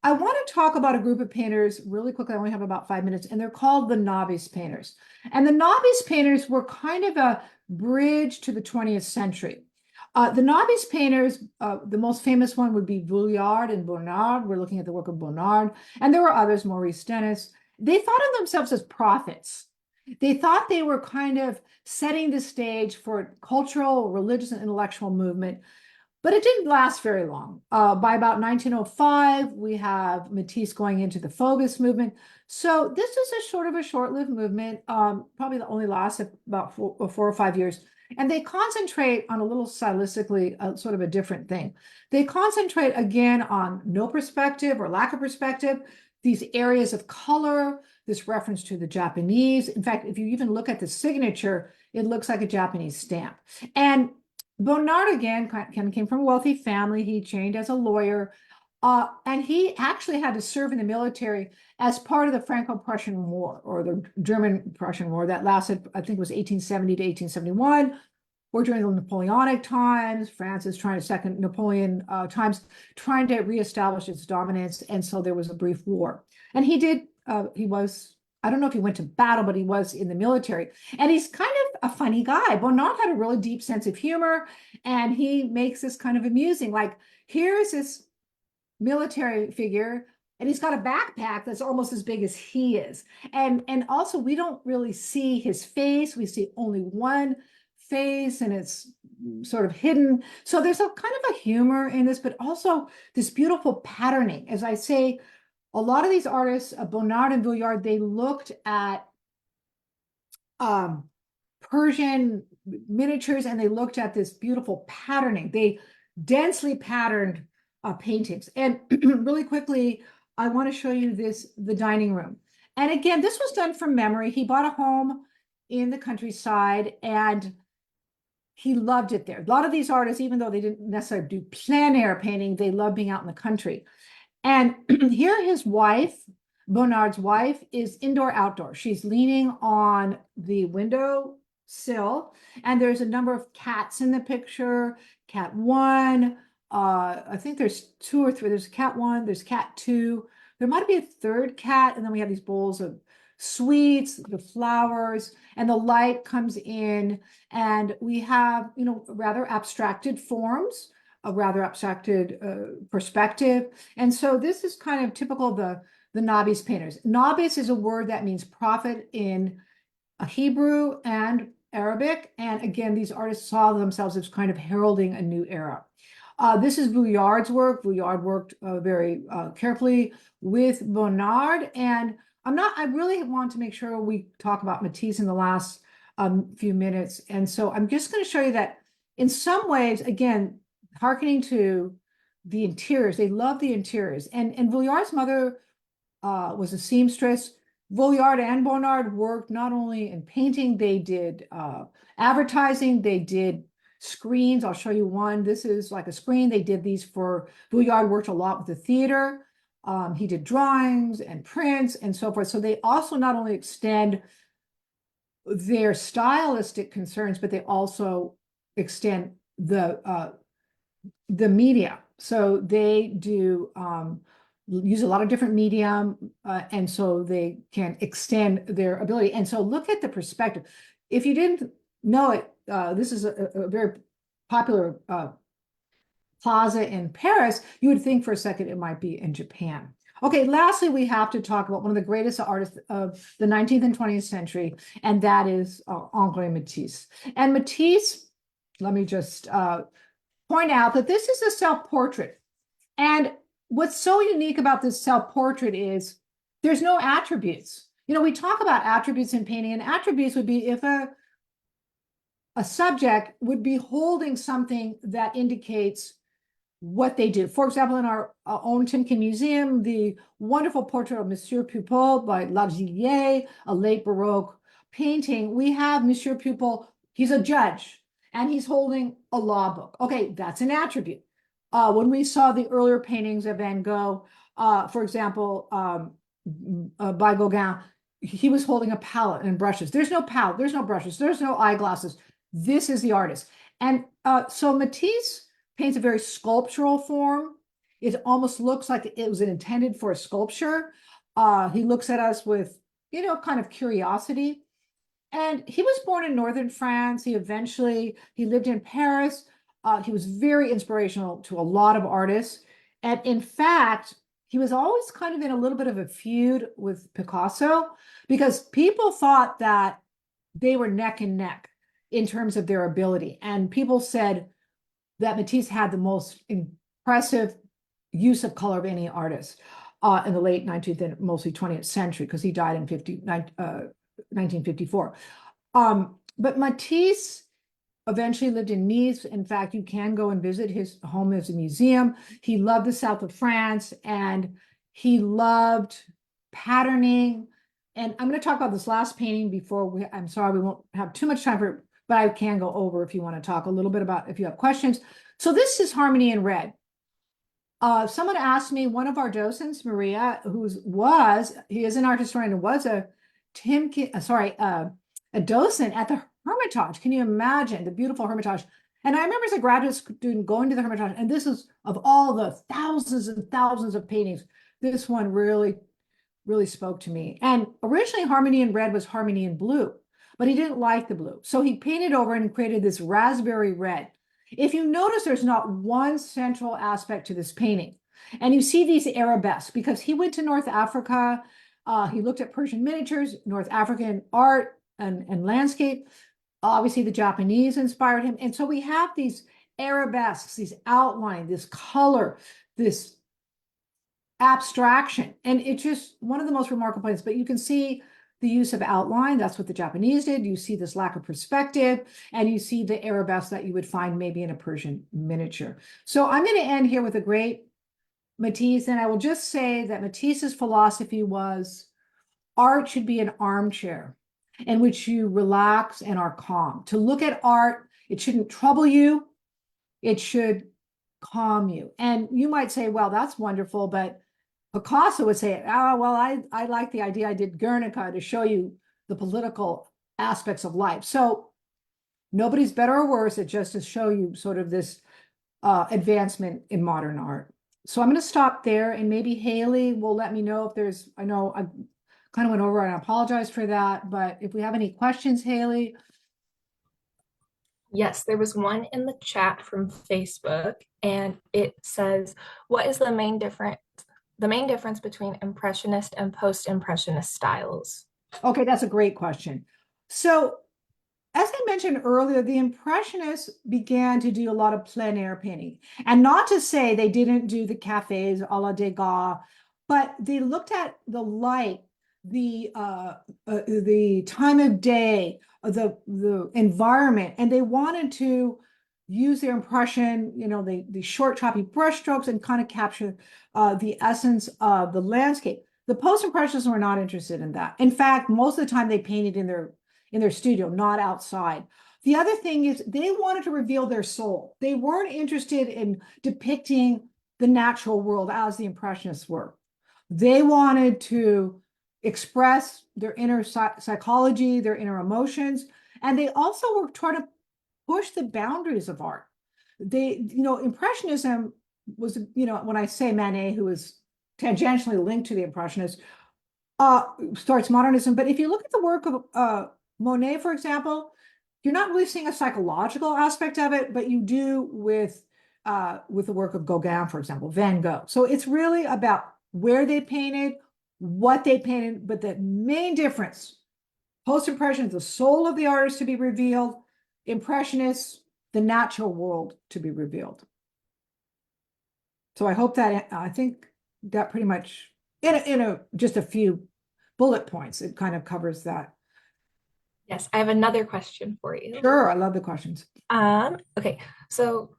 I want to talk about a group of painters really quickly. I only have about 5 minutes, and they're called the novice painters. And the novice painters were kind of a bridge to the 20th century. The novice painters, the most famous one would be Vuillard and Bonnard. We're looking at the work of Bonnard. And there were others, Maurice Denis. They thought of themselves as prophets. They thought they were kind of setting the stage for cultural, religious, and intellectual movement. But it didn't last very long. By about 1905, we have Matisse going into the Fauvism movement. So this is a short-lived movement, probably that only lasts about four or 5 years. And they concentrate on a little stylistically, sort of a different thing. They concentrate again on no perspective or lack of perspective, these areas of color, this reference to the Japanese. In fact, if you even look at the signature, it looks like a Japanese stamp. And Bonnard, again, came from a wealthy family. He trained as a lawyer. And he actually had to serve in the military as part of the Franco-Prussian War, or the German-Prussian War that lasted, I think it was 1870 to 1871, or during the Napoleonic times. France is trying to second Napoleon times, trying to reestablish its dominance. And so there was a brief war. And he was, I don't know if he went to battle, but he was in the military. And he's kind of a funny guy. Bonnard had a really deep sense of humor, and he makes this kind of amusing. Like, here's this military figure, and he's got a backpack that's almost as big as he is. And also, we don't really see his face. We see only one face, and it's sort of hidden. So there's a kind of a humor in this, but also this beautiful patterning. As I say, a lot of these artists, Bonnard and Vuillard, they looked at Persian miniatures, and they looked at this beautiful patterning. They densely patterned paintings. And really quickly, I want to show you the dining room. And again, this was done from memory. He bought a home in the countryside, and he loved it there. A lot of these artists, even though they didn't necessarily do plein air painting, they loved being out in the country. And here his wife, Bonnard's wife, is indoor-outdoor. She's leaning on the window sill, and there's a number of cats in the picture. Cat 1, I think there's 2 or 3. There's cat 1, there's cat 2. There might be a third cat, and then we have these bowls of sweets, the flowers, and the light comes in, and we have, rather abstracted forms, a rather abstracted perspective. And so this is kind of typical of the Nabis painters. Nabis is a word that means prophet in Hebrew and Arabic. And again, these artists saw themselves as kind of heralding a new era. This is Vuillard's work. Vuillard worked very carefully with Bonnard. And I really want to make sure we talk about Matisse in the last few minutes. And so I'm just going to show you that in some ways, again, hearkening to the interiors, they love the interiors. And Vuillard's mother was a seamstress. Vuillard and Bonnard worked not only in painting, they did advertising, they did screens. I'll show you one. This is like a screen. They did these for, Vuillard worked a lot with the theater. He did drawings and prints and so forth. So they also not only extend their stylistic concerns, but they also extend the media. So they do use a lot of different medium, and so they can extend their ability. And so look at the perspective. If you didn't know it, this is a very popular plaza in Paris. You would think for a second it might be in Japan. Okay, lastly, we have to talk about one of the greatest artists of the 19th and 20th century, and that is Henri Matisse. And Matisse, let me just point out that this is a self-portrait. And what's so unique about this self-portrait is there's no attributes. We talk about attributes in painting, and attributes would be if a subject would be holding something that indicates what they do. For example, in our own Timken Museum, the wonderful portrait of Monsieur Pupil by Largillier, a late Baroque painting, we have Monsieur Pupil, he's a judge, and he's holding a law book. Okay, that's an attribute. When we saw the earlier paintings of Van Gogh, for example, by Gauguin, he was holding a palette and brushes. There's no palette, there's no brushes, there's no eyeglasses. This is the artist. And so Matisse paints a very sculptural form. It almost looks like it was intended for a sculpture. He looks at us with, kind of curiosity. And he was born in northern France. He lived in Paris. He was very inspirational to a lot of artists. And in fact, he was always kind of in a little bit of a feud with Picasso because people thought that they were neck and neck in terms of their ability. And people said that Matisse had the most impressive use of color of any artist in the late 19th and mostly 20th century, because he died in 1954. But Matisse eventually lived in Nice. In fact, you can go and visit his home as a museum. He loved the south of France, and he loved patterning. And I'm going to talk about this last painting before I'm sorry, we won't have too much time for it, but I can go over if you want to talk a little bit about if you have questions. So this is Harmony in Red. Someone asked me, one of our docents, Maria, he is an art historian and was a docent at the Hermitage. Can you imagine the beautiful Hermitage? And I remember as a graduate student going to the Hermitage, and this is, of all the thousands and thousands of paintings, this one really, really spoke to me. And originally Harmony in Red was Harmony in Blue, but he didn't like the blue. So he painted over and created this raspberry red. If you notice, there's not one central aspect to this painting. And you see these arabesques because he went to North Africa. He looked at Persian miniatures, North African art and landscape. Obviously, the Japanese inspired him. And so we have these arabesques, these outline, this color, this abstraction. And it's just one of the most remarkable things. But you can see the use of outline. That's what the Japanese did. You see this lack of perspective, and you see the arabesque that you would find maybe in a Persian miniature. So I'm going to end here with a great Matisse, and I will just say that Matisse's philosophy was art should be an armchair in which you relax and are calm. To look at art, it shouldn't trouble you. It should calm you. And you might say, well, that's wonderful, but Picasso would say, oh, well, I like the idea I did Guernica to show you the political aspects of life. So nobody's better or worse. It just to show you sort of this advancement in modern art. So I'm going to stop there, and maybe Haley will let me know if there's, I know I kind of went over and I apologize for that, but if we have any questions, Haley. Yes, there was one in the chat from Facebook, and it says, what is the main difference between Impressionist and Post-Impressionist styles? Okay, that's a great question. So as I mentioned earlier, the Impressionists began to do a lot of plein air painting. And not to say they didn't do the cafes a la Degas, but they looked at the light, the time of day, the environment, and they wanted to use their impression, the short, choppy brush strokes and kind of capture the essence of the landscape. The Post-Impressionists were not interested in that. In fact, most of the time they painted in their studio, not outside. The other thing is they wanted to reveal their soul. They weren't interested in depicting the natural world as the Impressionists were. They wanted to express their inner psychology, their inner emotions, and they also were trying to push the boundaries of art. Impressionism was, when I say Manet, who is tangentially linked to the Impressionists, starts modernism. But if you look at the work of Monet, for example, you're not really seeing a psychological aspect of it, but you do with the work of Gauguin, for example, Van Gogh. So it's really about where they painted, what they painted, but the main difference, Post-Impressionists, the soul of the artist to be revealed, Impressionists, the natural world to be revealed. So I hope that, I think that pretty much, in just a few bullet points, it kind of covers that. Yes, I have another question for you. Sure, I love the questions. Okay, so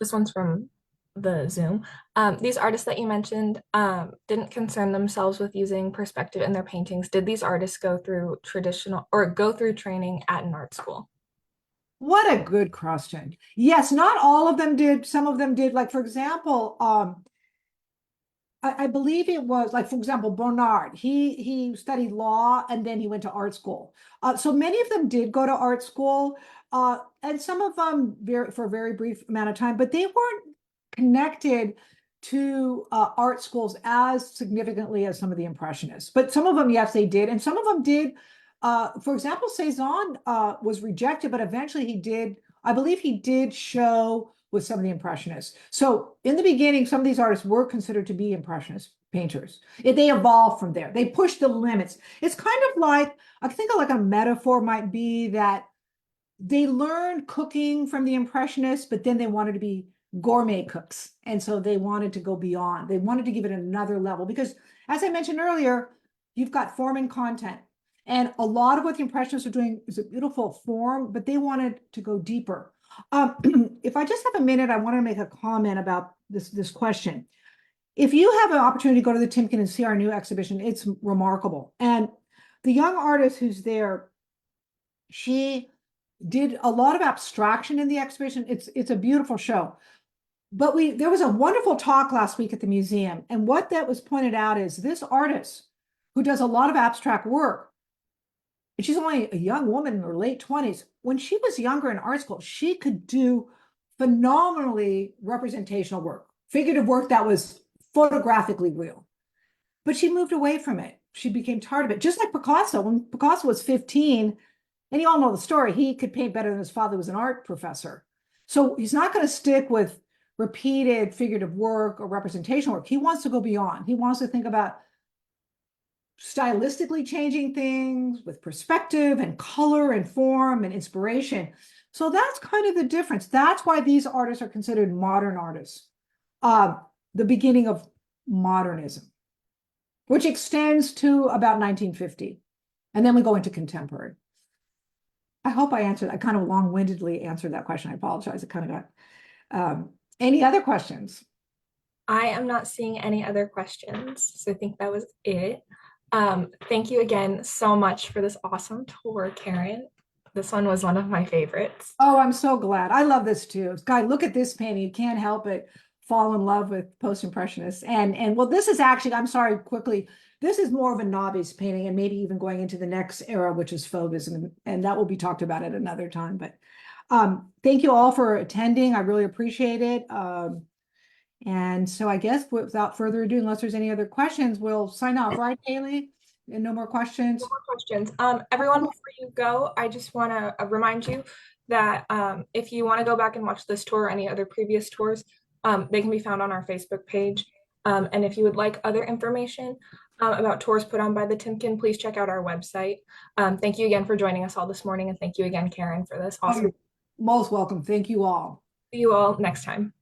this one's from the Zoom. These artists that you mentioned didn't concern themselves with using perspective in their paintings. Did these artists go through training at an art school? What a good question. Yes, not all of them did. Some of them did. Like, for example, I believe it was, like, for example, Bonnard. He studied law and then he went to art school. So many of them did go to art school, and some of them for a very brief amount of time, but they weren't connected to art schools as significantly as some of the Impressionists. But some of them, yes, they did. And some of them did. For example, Cezanne was rejected, but eventually he did, I believe he did show with some of the Impressionists. So in the beginning, some of these artists were considered to be Impressionist painters. They evolved from there. They pushed the limits. It's kind of like, I think like a metaphor might be that they learned cooking from the Impressionists, but then they wanted to be gourmet cooks. And so they wanted to go beyond. They wanted to give it another level because, as I mentioned earlier, you've got form and content. And a lot of what the Impressionists are doing is a beautiful form, but they wanted to go deeper. If I just have a minute, I want to make a comment about this question. If you have an opportunity to go to the Timken and see our new exhibition, it's remarkable. And the young artist who's there, she did a lot of abstraction in the exhibition. It's a beautiful show. But there was a wonderful talk last week at the museum, and what that was pointed out is this artist who does a lot of abstract work, and she's only a young woman in her late 20s. When she was younger in art school, she could do phenomenally representational work, figurative work that was photographically real. But she moved away from it. She became tired of it. Just like Picasso, when Picasso was 15, and you all know the story, he could paint better than his father was an art professor. So he's not going to stick with repeated figurative work or representation work. He wants to go beyond. He wants to think about stylistically changing things with perspective and color and form and inspiration. So that's kind of the difference. That's why these artists are considered modern artists. The beginning of modernism, which extends to about 1950. And then we go into contemporary. I hope I answered, I kind of long-windedly answered that question. I apologize. It kind of got, any other questions? I am not seeing any other questions, so I think that was it. Thank you again so much for this awesome tour, Karen. This one was one of my favorites. Oh, I'm so glad. I love this too. Guy, look at this painting. You can't help but fall in love with Post-Impressionists. And well, this is actually, I'm sorry, quickly, this is more of a novice painting and maybe even going into the next era, which is Fauvism, and that will be talked about at another time. But thank you all for attending. I really appreciate it. And so I guess without further ado, unless there's any other questions, we'll sign off, right, Haley? And no more questions? No more questions. Everyone, before you go, I just want to remind you that if you want to go back and watch this tour or any other previous tours, they can be found on our Facebook page. And if you would like other information about tours put on by the Timken, please check out our website. Thank you again for joining us all this morning, and thank you again, Karen, for this awesome. Most welcome. Thank you all. See you all next time.